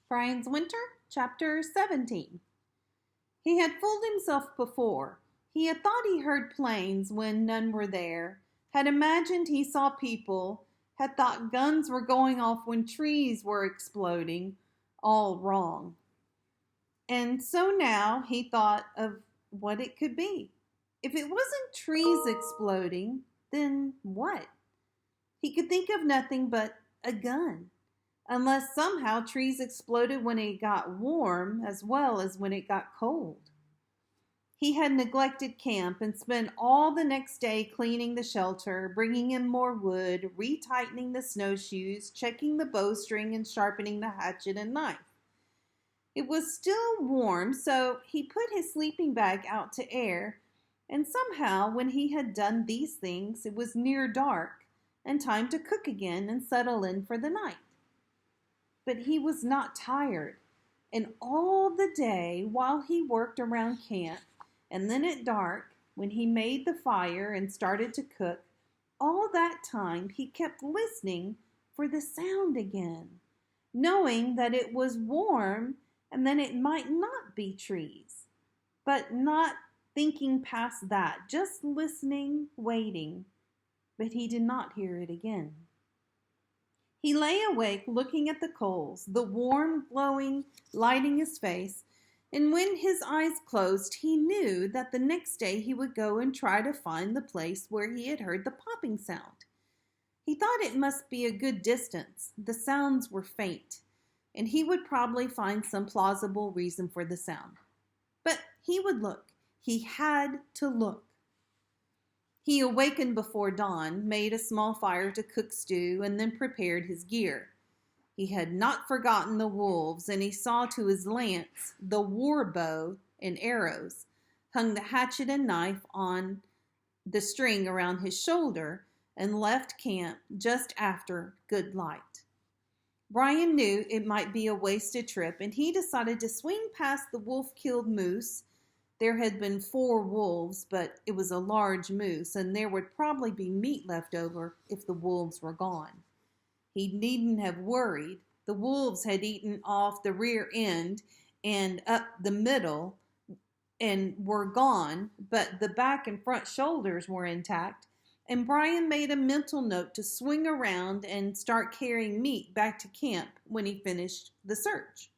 Brian's Winter, Chapter 17. He had fooled himself before. He had thought he heard planes when none were there, had imagined he saw people, had thought guns were going off when trees were exploding. All wrong. And so now he thought of what it could be. If it wasn't trees exploding, then what? He could think of nothing but a gun. Unless somehow trees exploded when it got warm as well as when it got cold. He had neglected camp and spent all the next day cleaning the shelter, bringing in more wood, retightening the snowshoes, checking the bowstring, and sharpening the hatchet and knife. It was still warm, so he put his sleeping bag out to air, and somehow when he had done these things, it was near dark and time to cook again and settle in for the night. But he was not tired, and all the day while he worked around camp, and then at dark, when he made the fire and started to cook, all that time he kept listening for the sound again, knowing that it was warm and that it might not be trees, but not thinking past that, just listening, waiting. But he did not hear it again. He lay awake looking at the coals, the warm glowing lighting his face, and when his eyes closed, he knew that the next day he would go and try to find the place where he had heard the popping sound. He thought it must be a good distance. The sounds were faint, and he would probably find some plausible reason for the sound. But he would look. He had to look. He awakened before dawn, made a small fire to cook stew, and then prepared his gear. He had not forgotten the wolves, and he saw to his lance, the war bow and arrows, hung the hatchet and knife on the string around his shoulder, and left camp just after good light. Brian knew it might be a wasted trip, and he decided to swing past the wolf-killed moose. There had been 4 wolves, but it was a large moose, and there would probably be meat left over if the wolves were gone. He needn't have worried. The wolves had eaten off the rear end and up the middle and were gone, but the back and front shoulders were intact, and Brian made a mental note to swing around and start carrying meat back to camp when he finished the search.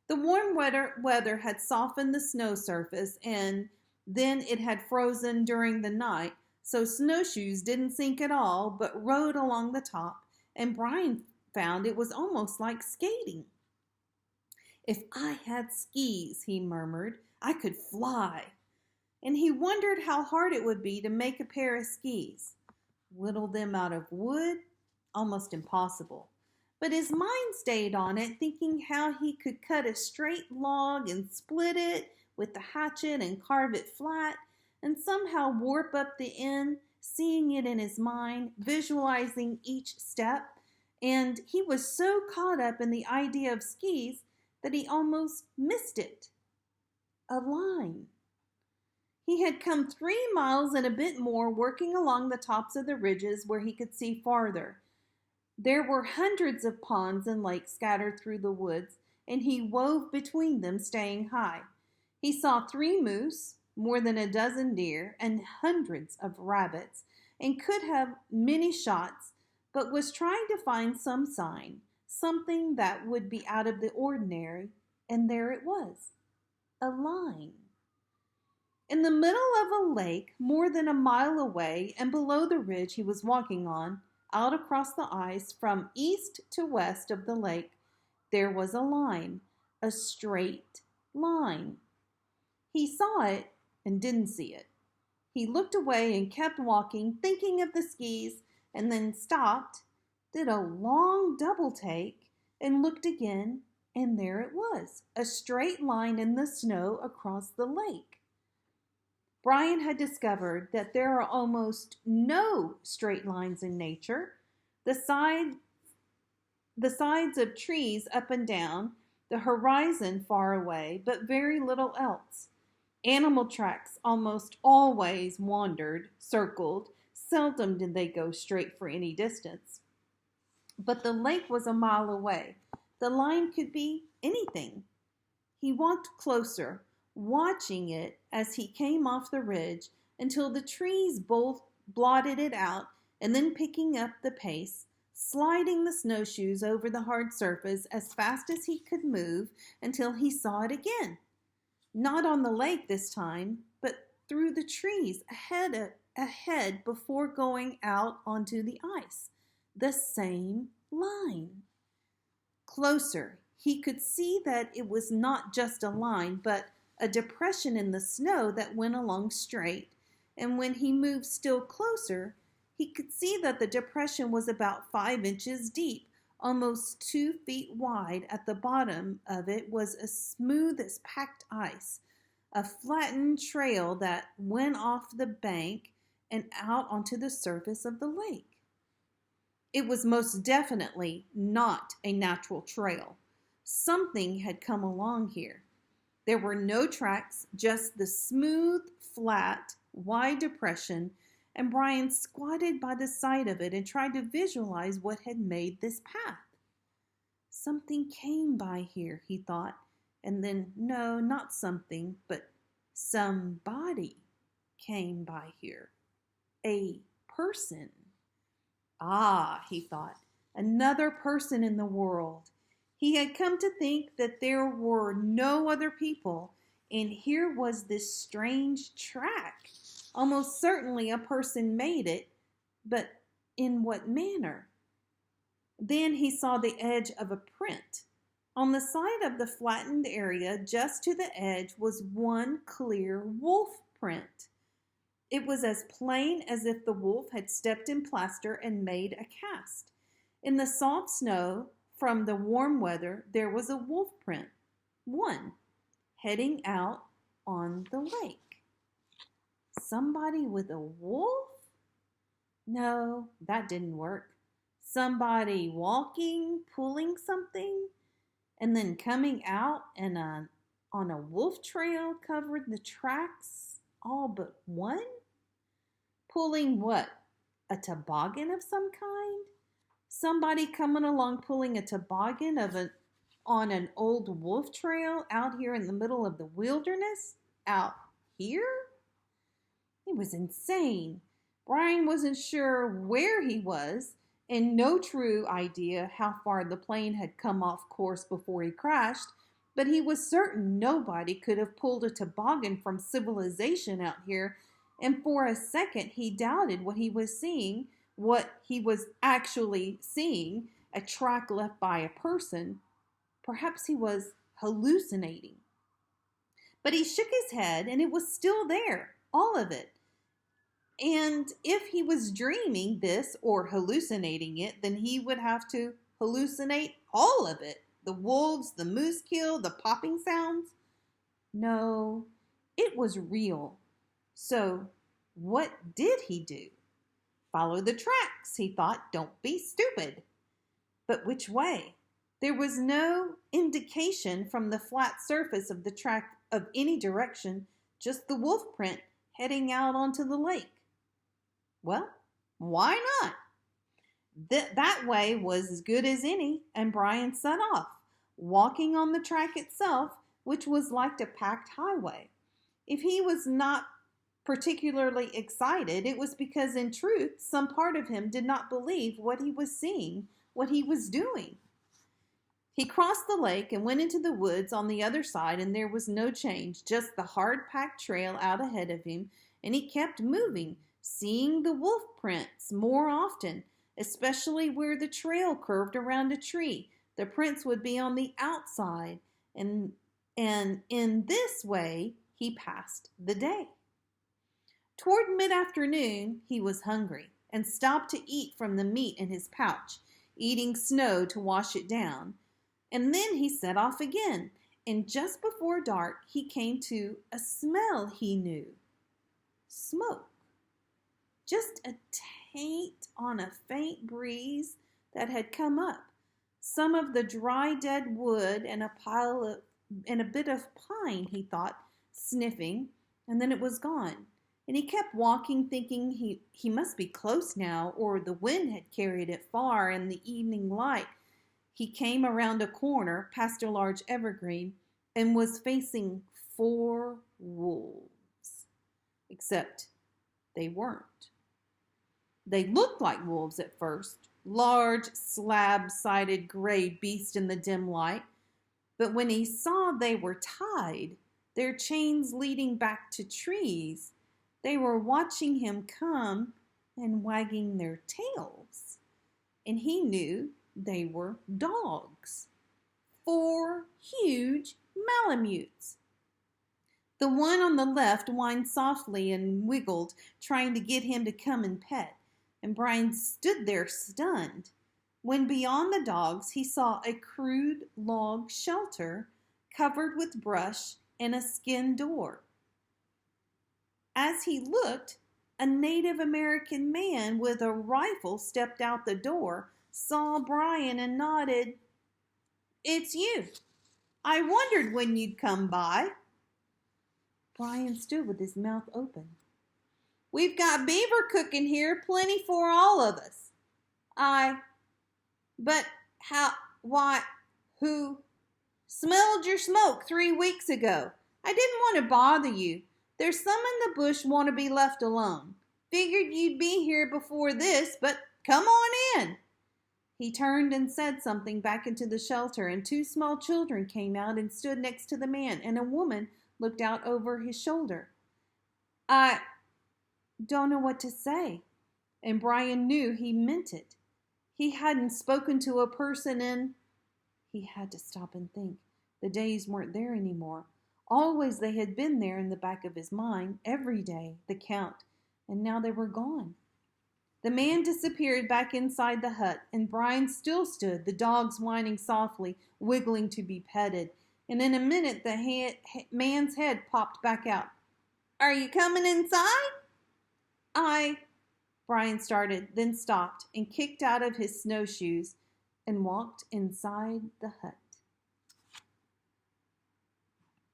The warm weather had softened the snow surface, and then it had frozen during the night, so snowshoes didn't sink at all, but rode along the top, and Brian found it was almost like skating. "If I had skis," he murmured, "I could fly." And he wondered how hard it would be to make a pair of skis. Whittle them out of wood? Almost impossible. But his mind stayed on it, thinking how he could cut a straight log and split it with the hatchet and carve it flat, and somehow warp up the end, seeing it in his mind, visualizing each step. And he was so caught up in the idea of skis that he almost missed it. A line. He had come 3 miles and a bit more, working along the tops of the ridges where he could see farther. There were hundreds of ponds and lakes scattered through the woods, and he wove between them, staying high. He saw 3 moose, more than a dozen deer, and hundreds of rabbits, and could have many shots, but was trying to find some sign, something that would be out of the ordinary, and there it was, a line. In the middle of a lake, more than a mile away, and below the ridge he was walking on, out across the ice from east to west of the lake, there was a line, a straight line. He saw it and didn't see it. He looked away and kept walking, thinking of the skis, and then stopped, did a long double take, and looked again, and there it was, a straight line in the snow across the lake. Brian had discovered that there are almost no straight lines in nature. The sides of trees up and down, the horizon far away, but very little else. Animal tracks almost always wandered, circled. Seldom did they go straight for any distance. But the lake was a mile away, The line could be anything. He walked closer, watching it as he came off the ridge until the trees both blotted it out, and then picking up the pace, sliding the snowshoes over the hard surface as fast as he could move until he saw it again. Not on the lake this time, but through the trees ahead before going out onto the ice. The same line. Closer, he could see that it was not just a line, but a depression in the snow that went along straight. And when he moved still closer, he could see that the depression was about 5 inches deep, almost 2 feet wide. At the bottom of it was as smooth as packed ice, a flattened trail that went off the bank and out onto the surface of the lake. It was most definitely not a natural trail. Something had come along here. There were no tracks, just the smooth, flat, wide depression, and Brian squatted by the side of it and tried to visualize what had made this path. Something came by here, he thought, and then, no, not something, but somebody came by here. A person. Ah, he thought, another person in the world. He had come to think that there were no other people, and here was this strange track. Almost certainly a person made it, but in what manner? Then he saw the edge of a print. On the side of the flattened area, just to the edge, was one clear wolf print. It was as plain as if the wolf had stepped in plaster and made a cast. In the soft snow from the warm weather, there was a wolf print, one, heading out on the lake. Somebody with a wolf? No, that didn't work. Somebody walking, pulling something, and then coming out and on a wolf trail covered the tracks, all but one? Pulling what? A toboggan of some kind? Somebody coming along pulling a toboggan on an old wolf trail out here in the middle of the wilderness? Out here? It was insane. Brian wasn't sure where he was and no true idea how far the plane had come off course before he crashed, but he was certain nobody could have pulled a toboggan from civilization out here, and for a second he doubted what he was seeing, what he was actually seeing, a track left by a person. Perhaps he was hallucinating. But he shook his head, and it was still there, all of it. And if he was dreaming this or hallucinating it, then he would have to hallucinate all of it. The wolves, the moose kill, the popping sounds. No, it was real. So what did he do? Follow the tracks, he thought. Don't be stupid. But which way? There was no indication from the flat surface of the track of any direction, just the wolf print heading out onto the lake. Well, why not? That way was as good as any, and Brian set off, walking on the track itself, which was like a packed highway. If he was not particularly excited, it was because in truth, some part of him did not believe what he was seeing, what he was doing. He crossed the lake and went into the woods on the other side, and there was no change, just the hard-packed trail out ahead of him, and he kept moving, seeing the wolf prints more often, especially where the trail curved around a tree. The prints would be on the outside, and in this way, he passed the day. Toward mid-afternoon, he was hungry and stopped to eat from the meat in his pouch, eating snow to wash it down. And then he set off again, and just before dark, he came to a smell he knew. Smoke. Just a taint on a faint breeze that had come up. Some of the dry dead wood and a bit of pine, he thought, sniffing, and then it was gone. And he kept walking, thinking he must be close now, or the wind had carried it far in the evening light. He came around a corner past a large evergreen and was facing 4 wolves. Except they weren't. They looked like wolves at first, large, slab-sided gray beasts in the dim light. But when he saw they were tied, their chains leading back to trees, they were watching him come and wagging their tails. And he knew they were dogs. 4 huge Malamutes. The one on the left whined softly and wiggled, trying to get him to come and pet, and Brian stood there stunned. When beyond the dogs, he saw a crude log shelter covered with brush and a skin door. As he looked, a Native American man with a rifle stepped out the door, saw Brian, and nodded. "It's you. I wondered when you'd come by." Brian stood with his mouth open. "We've got beaver cooking here, plenty for all of us." But how, why, who smelled your smoke 3 weeks ago? I didn't want to bother you. There's some in the bush want to be left alone. Figured you'd be here before this, but come on in." He turned and said something back into the shelter, and 2 small children came out and stood next to the man, and a woman looked out over his shoulder. "I don't know what to say." And Brian knew he meant it. He hadn't spoken to a person in... He had to stop and think. The days weren't there anymore. Always they had been there in the back of his mind, every day, the count, and now they were gone. The man disappeared back inside the hut, and Brian still stood, the dogs whining softly, wiggling to be petted. And in a minute, the man's head popped back out. "Are you coming inside?" Brian started, then stopped and kicked out of his snowshoes and walked inside the hut.